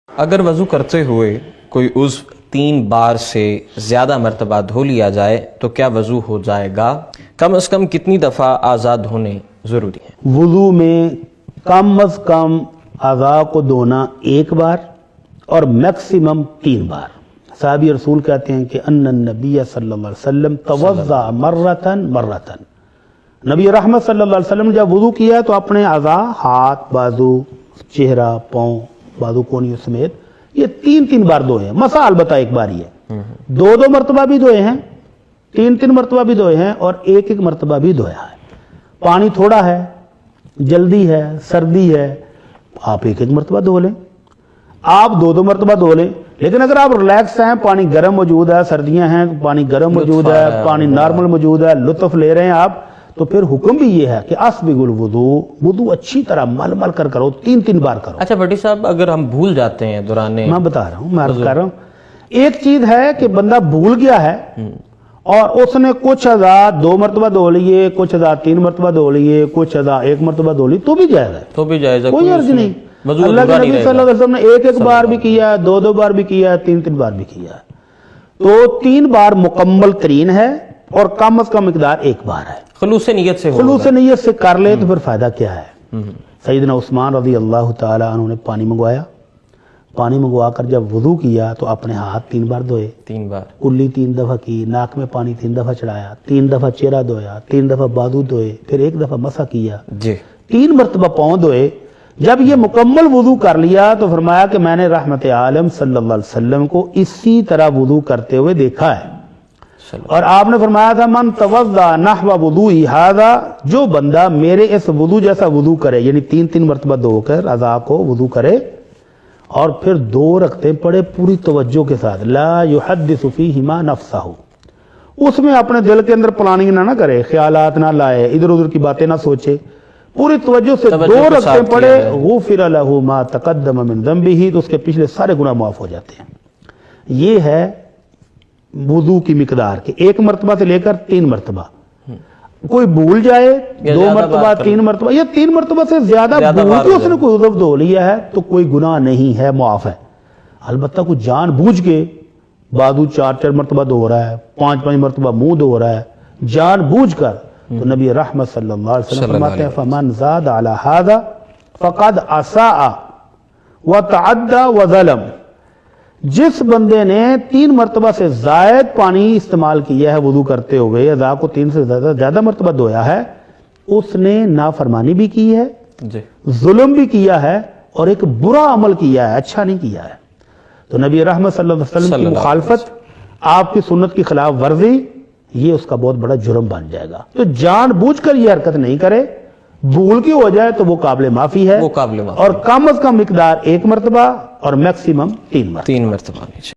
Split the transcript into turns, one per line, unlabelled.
اگر وضو کرتے ہوئے کوئی عضو 3 بار سے زیادہ مرتبہ دھو لیا جائے تو کیا وضو ہو جائے گا؟ کم از کم کتنی دفعہ آزاد ہونے ضروری ہیں؟
وضو میں کم از کم اعضاء کو دھونا 1 بار اور میکسیمم 3 بار۔ صحابی رسول کہتے ہیں کہ ان النبی صلی اللہ علیہ وسلم توضا مرتن مرتن، نبی رحمت صلی اللہ علیہ وسلم نے جب وضو کیا تو اپنے اعضاء ہاتھ، بازو، چہرہ، پاؤں، بازو کونیوں سمیت یہ 3 بار دھوئے ہیں۔ مسا البتہ 1 بار ہی ہے، 2 مرتبہ بھی دھوئے ہیں، 3 مرتبہ بھی دھوئے ہیں اور 1 مرتبہ بھی دھویا ہے۔ پانی تھوڑا ہے، جلدی ہے، سردی ہے، آپ 1 مرتبہ دھو لیں، آپ 2 مرتبہ دھو لیں۔ لیکن اگر آپ ریلیکس ہیں، پانی گرم موجود ہے، سردیاں ہیں، پانی گرم موجود ہے، پانی نارمل موجود ہے، لطف لے رہے ہیں آپ، تو پھر حکم بھی یہ ہے کہ اسبغ الوضو، وضو اچھی طرح مل کر کرو، 3 بار کرو۔
اچھا بھٹی صاحب، اگر ہم بھول جاتے ہیں دوران،
میں بتا رہا ہوں، میں عرض کر رہا ہوں، ایک چیز ہے کہ بندہ بھول گیا ہے اور اس نے کچھ اعضاء 2 مرتبہ دھو لیے، کچھ اعضاء 3 مرتبہ دھو لیے، کچھ اعضاء 1 مرتبہ دھو لی، تو بھی جائز ہے،
تو بھی جائز ہے،
کوئی عرض نہیں۔ اللہ کے نبی صلی اللہ علیہ وسلم نے 1 بار بھی کیا ہے، 2 بار بھی کیا ہے، 3 بار بھی کیا ہے، تو 3 بار مکمل ترین ہے اور کم از کم مقدار 1 بار ہے۔
خلوص نیت سے
خلوص نیت سے کر لے تو پھر فائدہ کیا ہے؟ سیدنا عثمان رضی اللہ تعالی عنہ نے پانی منگوایا، پانی منگوا کر جب وضو کیا تو اپنے ہاتھ 3 بار دھوئے،
3 بار
کلی 3 دفعہ کی، ناک میں پانی 3 دفعہ چڑھایا، 3 دفعہ چہرہ دھویا، 3 دفعہ بازو دھوئے، پھر 1 دفعہ مسح کیا،
جی
3 مرتبہ پاؤں دھوئے۔ جب یہ مکمل وضو کر لیا تو فرمایا کہ میں نے رحمت عالم صلی اللہ علیہ وسلم کو اسی طرح وضو کرتے ہوئے دیکھا ہے، اور آپ نے فرمایا تھا من توضا نحو وضوئی ھذا، جو بندہ میرے اس وضو جیسا وضو کرے، یعنی 3 مرتبہ دھو کر اعضاء کو وضو کرے اور پھر 2 رکعتیں پڑھے پوری توجہ کے ساتھ، لا یحدث فیہما نفسہ، اس میں اپنے دل کے اندر پلاننگ نہ کرے، خیالات نہ لائے، ادھر ادھر کی باتیں نہ سوچے، پوری توجہ سے 2 رکعتیں پڑھے، غفر لہ ما تقدم من ذنبہ، تو اس کے پچھلے سارے گناہ معاف ہو جاتے ہیں۔ یہ ہے وضو کی مقدار کہ 1 مرتبہ سے لے کر 3 مرتبہ۔ کوئی بھول جائے 2 مرتبہ، 3 مرتبہ یا 3 مرتبہ سے زیادہ بھول کے اس نے کوئی عضو دھو لیا ہے تو کوئی گناہ نہیں ہے، معاف ہے۔ البتہ کوئی جان بوجھ کے بازو 4 مرتبہ دھو رہا ہے، 5 مرتبہ منہ دھو رہا ہے جان بوجھ کر، تو نبی رحمت صلی اللہ علیہ وسلم فرماتے ہیں فمن زاد علی ھذا فقد اساء وتعدى وظلم، جس بندے نے 3 مرتبہ سے زائد پانی استعمال کیا ہے وضو کرتے ہوئے، اعضاء کو 3 سے زیادہ مرتبہ دھویا ہے، اس نے نافرمانی بھی کی ہے، ظلم بھی کیا ہے اور ایک برا عمل کیا ہے، اچھا نہیں کیا ہے۔ تو نبی رحمت صلی اللہ علیہ وسلم کی مخالفت، آپ کی سنت کی خلاف ورزی، یہ اس کا بہت بڑا جرم بن جائے گا۔ تو جان بوجھ کر یہ حرکت نہیں کرے، بھول کی ہو جائے تو وہ قابل معافی ہے، اور کم از کم مقدار 1 مرتبہ اور میکسیمم 3 مرتبہ۔